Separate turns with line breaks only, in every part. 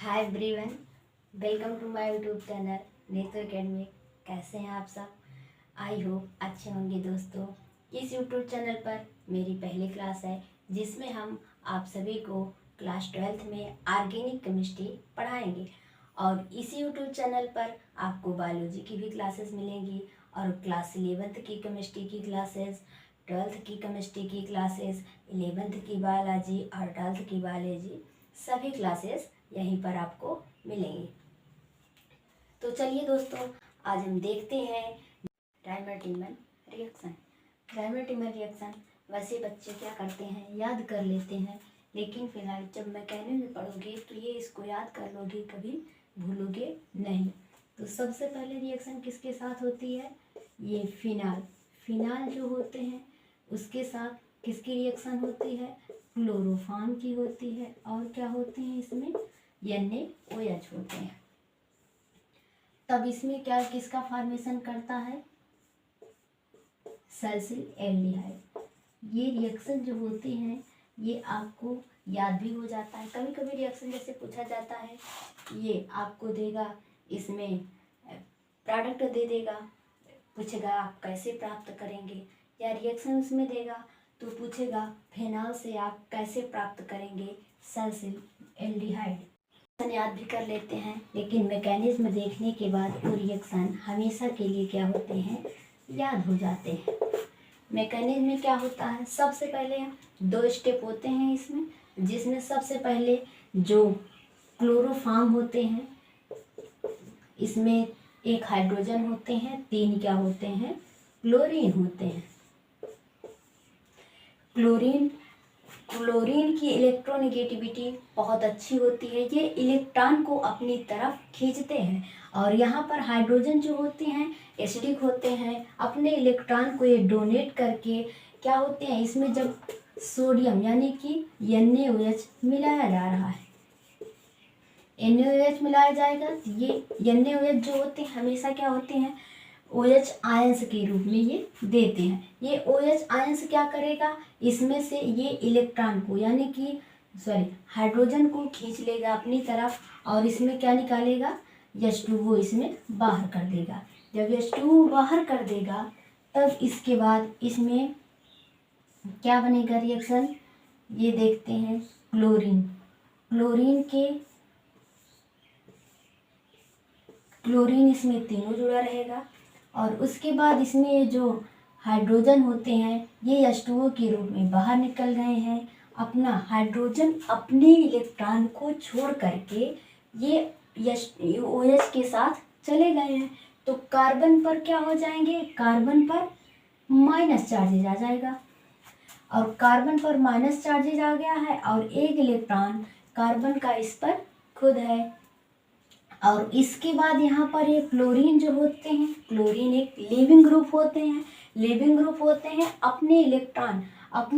Hi everyone, welcome to my YouTube channel Netu academy. कैसे हैं आप सब? आई होप अच्छे होंगे दोस्तों। इस यूट्यूब चैनल पर मेरी पहली क्लास है जिसमें हम आप सभी को क्लास 12th में ऑर्गेनिक केमिस्ट्री पढ़ाएंगे और इसी यूट्यूब चैनल पर आपको बायोलॉजी की भी क्लासेस मिलेंगी और क्लास 11th की केमिस्ट्री की क्लासेस, 12th की केमिस्ट्री की क्लासेस, 11th की बायोलॉजी और 12th की बायोलॉजी सभी क्लासेस यहीं पर आपको मिलेंगी। तो चलिए दोस्तों, आज हम देखते हैं डायमर-टिमर रिएक्शन। डायमर-टिमर रिएक्शन वैसे बच्चे क्या करते हैं, याद कर लेते हैं, लेकिन फिलहाल जब मैं कहने में पढ़ोगे तो ये इसको याद कर लोगे, कभी भूलोगे नहीं। तो सबसे पहले रिएक्शन किसके साथ होती है? ये फिनाल जो होते हैं उसके साथ किसकी रिएक्शन होती है? क्लोरोफॉर्म की होती है। और क्या होते हैं इसमें? NaOH होते हैं। तब इसमें क्या किसका फॉर्मेशन करता है? सल्फोनाल्डिहाइड। ये रिएक्शन जो होते हैं ये आपको याद भी हो जाता है। कभी कभी रिएक्शन जैसे पूछा जाता है, ये आपको देगा, इसमें प्रोडक्ट दे देगा, पूछेगा आप कैसे प्राप्त करेंगे, या रिएक्शन उसमें देगा तो पूछेगा फिनाल से आप कैसे प्राप्त करेंगे सल्फोनाल्डिहाइड। याद भी कर लेते हैं, लेकिन मैकेनिज्म देखने के बाद वो रिएक्शन हमेशा के लिए क्या होते हैं, याद हो जाते हैं। मैकेनिज्म में क्या होता है? सबसे पहले 2 स्टेप होते हैं इसमें, जिसमें सबसे पहले जो क्लोरोफॉर्म होते हैं, इसमें 1 हाइड्रोजन होते हैं, 3 क्या होते हैं, क्लोरीन होते हैं। क्लोरीन की इलेक्ट्रोनेगेटिविटी बहुत अच्छी होती है, ये इलेक्ट्रॉन को अपनी तरफ खींचते हैं। और यहाँ पर हाइड्रोजन जो होते हैं एसिडिक होते हैं, अपने इलेक्ट्रॉन को ये डोनेट करके क्या होते हैं, इसमें जब सोडियम यानी कि NaOH मिलाया जा रहा है, NaOH मिलाया जाएगा तो ये NaOH जो होते हैं हमेशा क्या होते हैं, OH आयंस के रूप में ये देते हैं। ये OH आयंस क्या करेगा, इसमें से ये इलेक्ट्रॉन को यानी कि हाइड्रोजन को खींच लेगा अपनी तरफ और इसमें क्या निकालेगा, H2O इसमें बाहर कर देगा। जब H2O बाहर कर देगा तब इसके बाद इसमें क्या बनेगा रिएक्शन, ये देखते हैं। क्लोरीन इसमें तीनों जुड़ा रहेगा और उसके बाद इसमें ये जो हाइड्रोजन होते हैं ये H2O के रूप में बाहर निकल गए हैं। अपना हाइड्रोजन अपने इलेक्ट्रॉन को छोड़ करके ये OH के साथ चले गए हैं, तो कार्बन पर क्या हो जाएंगे, कार्बन पर माइनस चार्जेज आ जाएगा। और कार्बन पर माइनस चार्जेज आ गया है और 1 इलेक्ट्रॉन कार्बन का इस पर खुद है। और इसके बाद यहाँ पर ये क्लोरीन जो होते हैं, क्लोरीन एक लीविंग ग्रुप होते हैं। अपने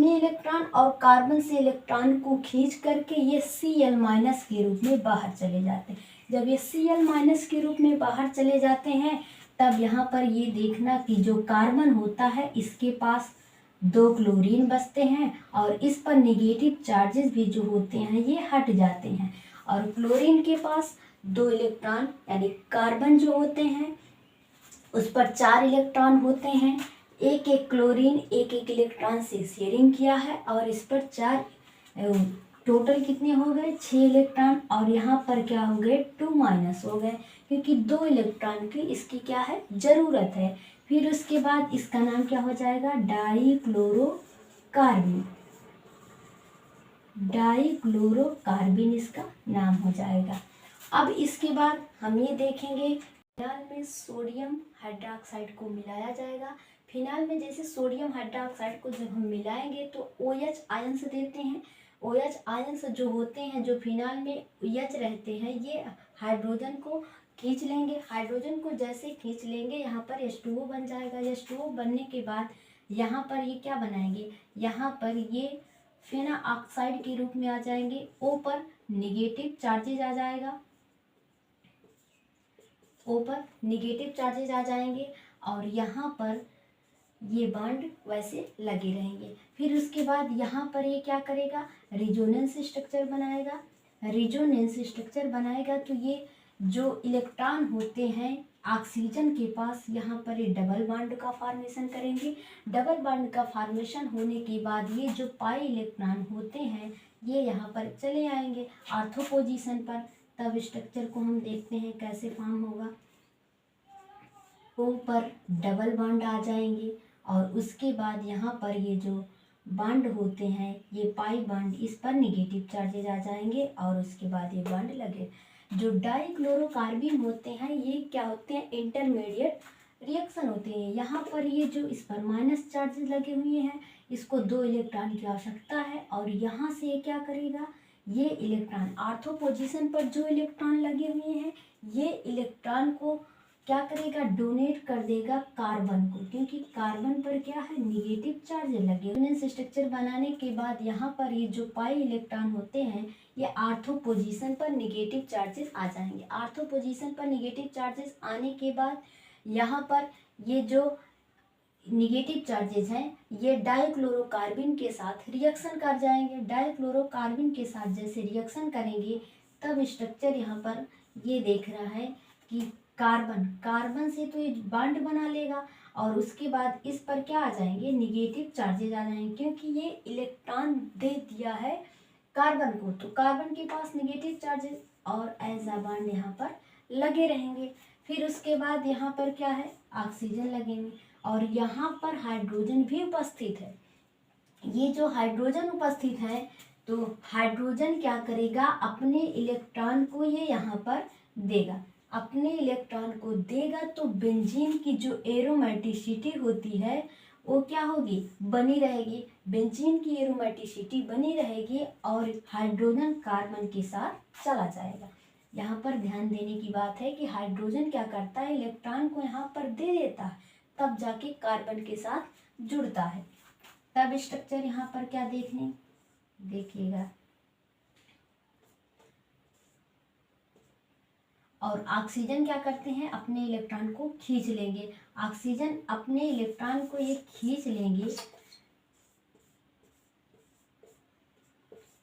इलेक्ट्रॉन और कार्बन से इलेक्ट्रॉन को खींच करके ये Cl- के रूप में बाहर चले जाते हैं। जब ये Cl- के रूप में बाहर चले जाते हैं तब यहाँ पर ये देखना कि जो कार्बन होता है इसके पास 2 क्लोरीन बचते हैं और इस पर नेगेटिव चार्जेस भी जो होते हैं ये हट जाते हैं। और क्लोरीन के पास 2 इलेक्ट्रॉन यानी कार्बन जो होते हैं उस पर 4 इलेक्ट्रॉन होते हैं। एक क्लोरीन एक इलेक्ट्रॉन से शेयरिंग किया है और इस पर 4, टोटल कितने हो गए, 6 इलेक्ट्रॉन। और यहाँ पर क्या हो गए, 2 माइनस हो गए, क्योंकि 2 इलेक्ट्रॉन की इसकी क्या है, ज़रूरत है। फिर उसके बाद इसका नाम क्या हो जाएगा, डाइक्लोरोकार्बिन इसका नाम हो जाएगा। अब इसके बाद हम ये देखेंगे फिनाल में सोडियम हाइड्रोक्साइड को मिलाया जाएगा। फिनाल में जैसे सोडियम हाइड्रोक्साइड को जब हम मिलाएंगे तो OH आयंस देते हैं। OH आयंस जो होते हैं, जो फिनाल में OH रहते हैं, ये हाइड्रोजन को खींच लेंगे। हाइड्रोजन को जैसे खींच लेंगे यहाँ पर H2O बन जाएगा। H2O बनने के बाद यहाँ पर ये क्या बनाएंगे, यहाँ पर ये फेना ऑक्साइड के रूप में आ जाएंगे। O पर निगेटिव चार्जेज आ जाएंगे और यहाँ पर ये बॉन्ड वैसे लगे रहेंगे। फिर उसके बाद यहाँ पर ये क्या करेगा, रेजोनेंस स्ट्रक्चर बनाएगा। रिजोनेंस स्ट्रक्चर बनाएगा तो ये जो इलेक्ट्रॉन होते हैं ऑक्सीजन के पास, यहाँ पर ये डबल बॉन्ड का फॉर्मेशन करेंगे। डबल बॉन्ड का फॉर्मेशन होने के बाद ये जो पाई इलेक्ट्रॉन होते हैं ये यहाँ पर चले आएंगे ऑर्थो पोजीशन पर। तब स्ट्रक्चर को हम देखते हैं कैसे फॉर्म होगा। ओ पर डबल बॉन्ड आ जाएंगे और उसके बाद यहाँ पर ये जो बॉन्ड होते हैं ये पाई बॉन्ड, इस पर निगेटिव चार्जेज आ जाएंगे और उसके बाद ये बॉन्ड लगे। जो डाइक्लोरोकार्बन होते हैं ये क्या होते हैं, इंटरमीडिएट रिएक्शन होते हैं। यहाँ पर ये जो इस पर माइनस चार्जेस लगे हुए हैं, इसको 2 इलेक्ट्रॉन की आवश्यकता है और यहाँ से ये क्या करेगा, ये इलेक्ट्रॉन ऑर्थो पोजीशन पर जो इलेक्ट्रॉन लगे हुए हैं ये इलेक्ट्रॉन को क्या करेगा, डोनेट कर देगा कार्बन को, क्योंकि कार्बन पर क्या है, निगेटिव चार्ज लगे। रेजोनेंस स्ट्रक्चर बनाने के बाद यहाँ पर ये जो पाई इलेक्ट्रॉन होते हैं ये ऑर्थो पोजीशन पर निगेटिव चार्जेस आ जाएंगे। ऑर्थो पोजीशन पर निगेटिव चार्जेस आने के बाद यहाँ पर ये जो निगेटिव चार्जेस हैं ये डाइक्लोरोकार्बन के साथ रिएक्शन कर जाएंगे। डाइक्लोरोकार्बन के साथ जैसे रिएक्शन करेंगे तब स्ट्रक्चर यहाँ पर ये देख रहा है कि कार्बन से तो ये बॉन्ड बना लेगा और उसके बाद इस पर क्या आ जाएंगे, निगेटिव चार्जेज आ जाएंगे, क्योंकि ये इलेक्ट्रॉन दे दिया है कार्बन को, तो कार्बन के पास निगेटिव चार्जेस और एज अ बॉन्ड यहाँ पर लगे रहेंगे। फिर उसके बाद यहाँ पर क्या है, ऑक्सीजन लगेंगे और यहाँ पर हाइड्रोजन भी उपस्थित है। ये जो हाइड्रोजन उपस्थित है तो हाइड्रोजन क्या करेगा, अपने इलेक्ट्रॉन को ये यहाँ पर देगा, अपने इलेक्ट्रॉन को देगा तो बेंजीन की जो एरोमेटिसिटी होती है वो क्या होगी, बनी रहेगी। बेंजीन की एरोमेटिसिटी बनी रहेगी और हाइड्रोजन कार्बन के साथ चला जाएगा। यहाँ पर ध्यान देने की बात है कि हाइड्रोजन क्या करता है, इलेक्ट्रॉन को यहाँ पर दे देता है तब जाके कार्बन के साथ जुड़ता है। तब स्ट्रक्चर यहाँ पर क्या देखिएगा और ऑक्सीजन क्या करते हैं, अपने इलेक्ट्रॉन को खींच लेंगे। ऑक्सीजन अपने इलेक्ट्रॉन को ये खींच लेंगे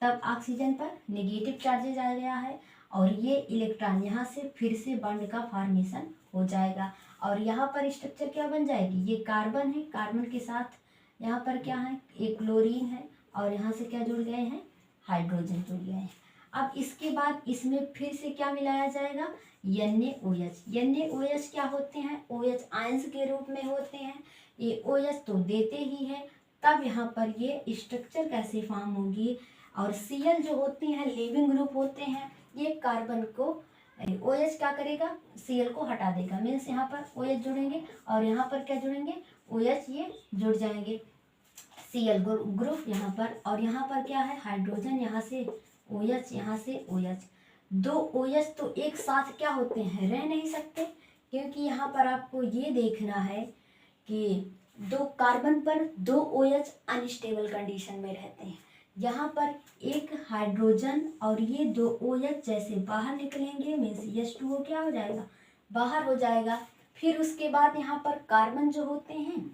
तब ऑक्सीजन पर नेगेटिव चार्जेज आ गया है और ये इलेक्ट्रॉन यहाँ से फिर से बॉन्ड का फॉर्मेशन हो जाएगा और यहाँ पर स्ट्रक्चर क्या बन जाएगी, ये कार्बन है, कार्बन के साथ यहाँ पर क्या है, एक क्लोरीन है और यहाँ से क्या जुड़ गए हैं, हाइड्रोजन जुड़ गए हैं। अब इसके बाद इसमें फिर से क्या मिलाया जाएगा, NaOH। NaOH क्या होते हैं, OH आयंस के रूप में होते हैं। ये OH तो देते ही है, तब यहाँ पर ये स्ट्रक्चर कैसे फॉर्म होगी और Cl जो होते हैं लिविंग ग्रुप होते हैं, ये कार्बन को OH क्या करेगा, Cl को हटा देगा। मीन्स यहाँ पर OH जुड़ेंगे और यहाँ पर क्या जुड़ेंगे, OH ये जुड़ जाएंगे, Cl ग्रुप यहाँ पर और यहाँ पर क्या है, हाइड्रोजन, यहाँ से OH, यहाँ से OH। 2 OH तो एक साथ क्या होते हैं, रह नहीं सकते, क्योंकि यहाँ पर आपको ये देखना है कि 2 कार्बन पर 2 OH अनस्टेबल कंडीशन में रहते हैं। यहाँ पर एक हाइड्रोजन और ये 2 OH जैसे बाहर निकलेंगे, मीन्स H2O क्या हो जाएगा, बाहर हो जाएगा। फिर उसके बाद यहाँ पर कार्बन जो होते हैं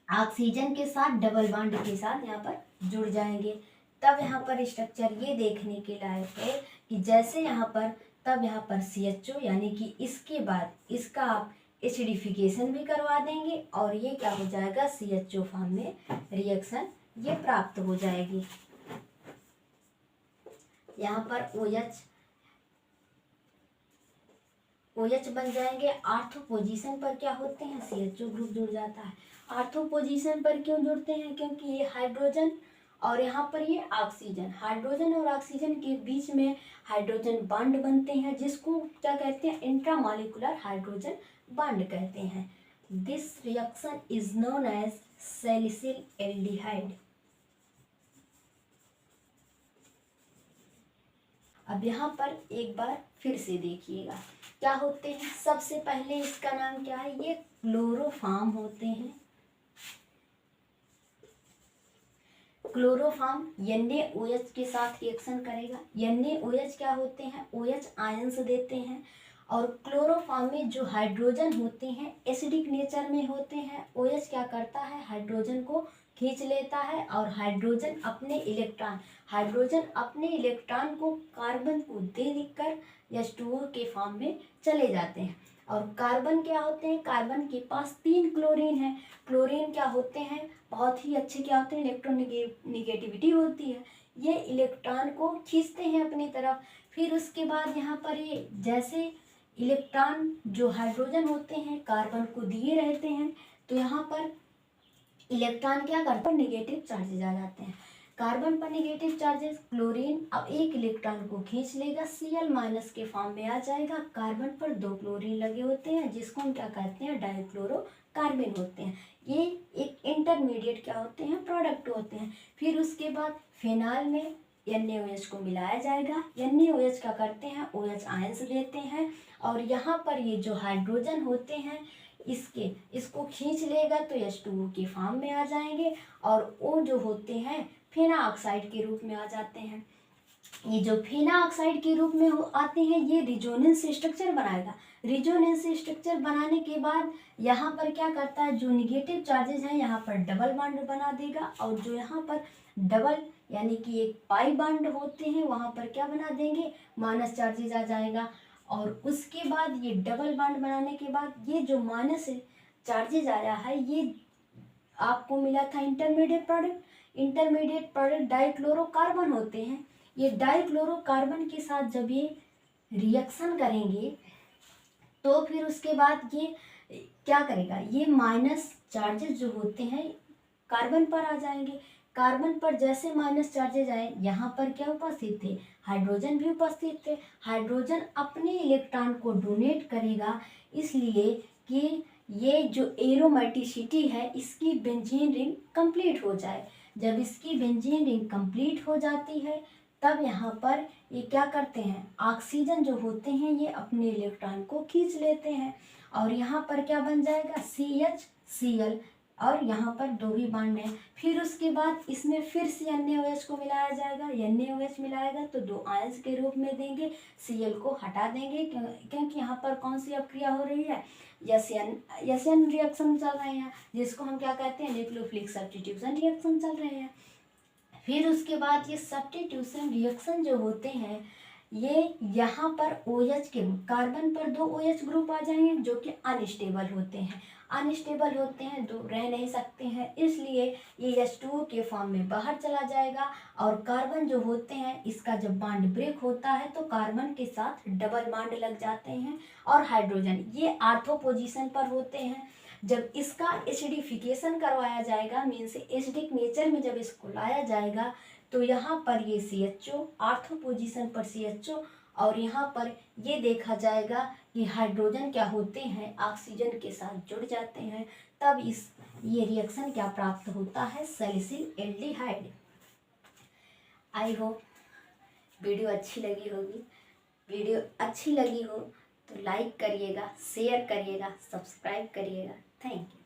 ऑक्सीजन के साथ डबल बॉन्ड के साथ यहाँ पर जुड़ जाएंगे। तब यहाँ पर स्ट्रक्चर ये देखने के लायक है कि जैसे यहाँ पर तब यहाँ पर CHO, यानी कि इसके बाद इसका आप एसिडिफिकेशन भी करवा देंगे और ये क्या हो जाएगा, CHO फॉर्म में रिएक्शन ये प्राप्त हो जाएगी। यहाँ पर OH बन जाएंगे। ऑर्थो पोजीशन पर क्या होते हैं, CHO ग्रुप जुड़ जाता है। ऑर्थो पोजीशन पर क्यों जुड़ते हैं, क्योंकि ये हाइड्रोजन और यहाँ पर ये ऑक्सीजन, हाइड्रोजन और ऑक्सीजन के बीच में हाइड्रोजन बॉन्ड बनते हैं जिसको क्या कहते हैं, इंट्रामॉलिक्यूलर हाइड्रोजन बॉन्ड कहते हैं। This reaction is known as salicylaldehyde. अब यहाँ पर एक बार फिर से देखिएगा क्या होते हैं। सबसे पहले इसका नाम क्या है, ये क्लोरोफॉर्म होते हैं। क्लोरोफॉर्म NaOH के साथ रिएक्शन करेगा। NaOH क्या होते हैं, OH आयंस देते हैं और क्लोरोफॉर्म में जो हाइड्रोजन होते हैं एसिडिक नेचर में होते हैं। OH क्या करता है, हाइड्रोजन को खींच लेता है और हाइड्रोजन अपने इलेक्ट्रॉन को कार्बन को दे देकर H2O के फॉर्म में चले जाते हैं। और कार्बन क्या होते हैं, कार्बन के पास 3 क्लोरीन है। क्लोरीन क्या होते हैं, बहुत ही अच्छे क्या होते हैं, इलेक्ट्रोनिगेटिविटी होती है, ये इलेक्ट्रॉन को खींचते हैं अपनी तरफ। फिर उसके बाद यहाँ पर ये जैसे इलेक्ट्रॉन जो हाइड्रोजन होते हैं कार्बन को दिए रहते हैं, तो यहाँ पर इलेक्ट्रॉन क्या करते हैं, निगेटिव चार्जेज आ जाते हैं। कार्बन पर निगेटिव चार्जेस, क्लोरीन अब एक इलेक्ट्रॉन को खींच लेगा, Cl- के फॉर्म में आ जाएगा। कार्बन पर 2 क्लोरीन लगे होते हैं जिसको हम क्या कहते हैं, डाइक्लोरोकार्बन होते हैं। ये एक इंटरमीडिएट क्या होते हैं, प्रोडक्ट होते हैं। फिर उसके बाद फिनाल में NaOH को मिलाया जाएगा। NaOH क्या करते हैं, OH आयंस देते हैं। और यहाँ पर ये जो हाइड्रोजन होते हैं इसको खींच लेगा तो H2O के फॉर्म में आ जाएंगे। और वो जो होते हैं फेना ऑक्साइड के रूप में आ जाते हैं। ये जो फेना ऑक्साइड के रूप में आते हैं ये रिजोनेंस स्ट्रक्चर बनाएगा। रिजोनेंस स्ट्रक्चर बनाने के बाद यहाँ पर क्या करता है, जो निगेटिव चार्जेस हैं यहाँ पर डबल बॉन्ड बना देगा। और जो यहाँ पर डबल यानी कि एक पाई बॉन्ड होते हैं वहाँ पर क्या बना देंगे, माइनस चार्जेस आ जाएगा। और उसके बाद ये डबल बॉन्ड बनाने के बाद ये जो माइनस चार्जेस आया है ये आपको मिला था इंटरमीडिएट प्रोडक्ट डाइक्लोरोकार्बन होते हैं। ये डाइक्लोरोकार्बन के साथ जब ये रिएक्शन करेंगे तो फिर उसके बाद ये क्या करेगा, ये माइनस चार्जेस जो होते हैं कार्बन पर आ जाएंगे। कार्बन पर जैसे माइनस चार्जेज आए यहाँ पर क्या उपस्थित थे, हाइड्रोजन भी उपस्थित थे। हाइड्रोजन अपने इलेक्ट्रॉन को डोनेट करेगा इसलिए कि ये जो एरोमेटिसिटी है इसकी बेंजीन रिंग कंप्लीट हो जाए। जब इसकी बेंजीन रिंग कंप्लीट हो जाती है तब यहाँ पर ये क्या करते हैं, ऑक्सीजन जो होते हैं ये अपने इलेक्ट्रॉन को खींच लेते हैं। और यहाँ पर क्या बन जाएगा, CH Cl और यहाँ पर 2 ही बॉन्ड है। फिर उसके बाद इसमें फिर से NaOH को मिलाया जाएगा। NaOH मिलाएगा तो 2 आयंस के रूप में देंगे, Cl को हटा देंगे क्योंकि यहाँ पर कौन सी अपक्रिया हो रही है, SN रिएक्शन चल रहे हैं जिसको हम क्या कहते हैं, न्यूक्लियोफिलिक सब्स्टिट्यूशन रिएक्शन चल रहे हैं। फिर उसके बाद ये सब्स्टिट्यूशन रिएक्शन जो होते हैं ये यहाँ पर OH के कार्बन पर 2 OH ग्रुप आ जाएंगे जो कि अनस्टेबल होते हैं, दो रह नहीं सकते हैं, इसलिए ये H2O के फॉर्म में बाहर चला जाएगा। और कार्बन जो होते हैं इसका जब बॉन्ड ब्रेक होता है तो कार्बन के साथ डबल बॉन्ड लग जाते हैं। और हाइड्रोजन ये आर्थो पोजीशन पर होते हैं। जब इसका एसिडिफिकेशन करवाया जाएगा, मीन्स एसिडिक नेचर में जब इसको लाया जाएगा तो यहाँ पर ये CHO आर्थो पोजीशन पर CHO और यहाँ पर ये देखा जाएगा कि हाइड्रोजन क्या होते हैं, ऑक्सीजन के साथ जुड़ जाते हैं। तब ये रिएक्शन क्या प्राप्त होता है, salicyl aldehyde. I hope video अच्छी लगी होगी। वीडियो अच्छी लगी हो तो लाइक करिएगा, शेयर करिएगा, सब्सक्राइब करिएगा। Thank you.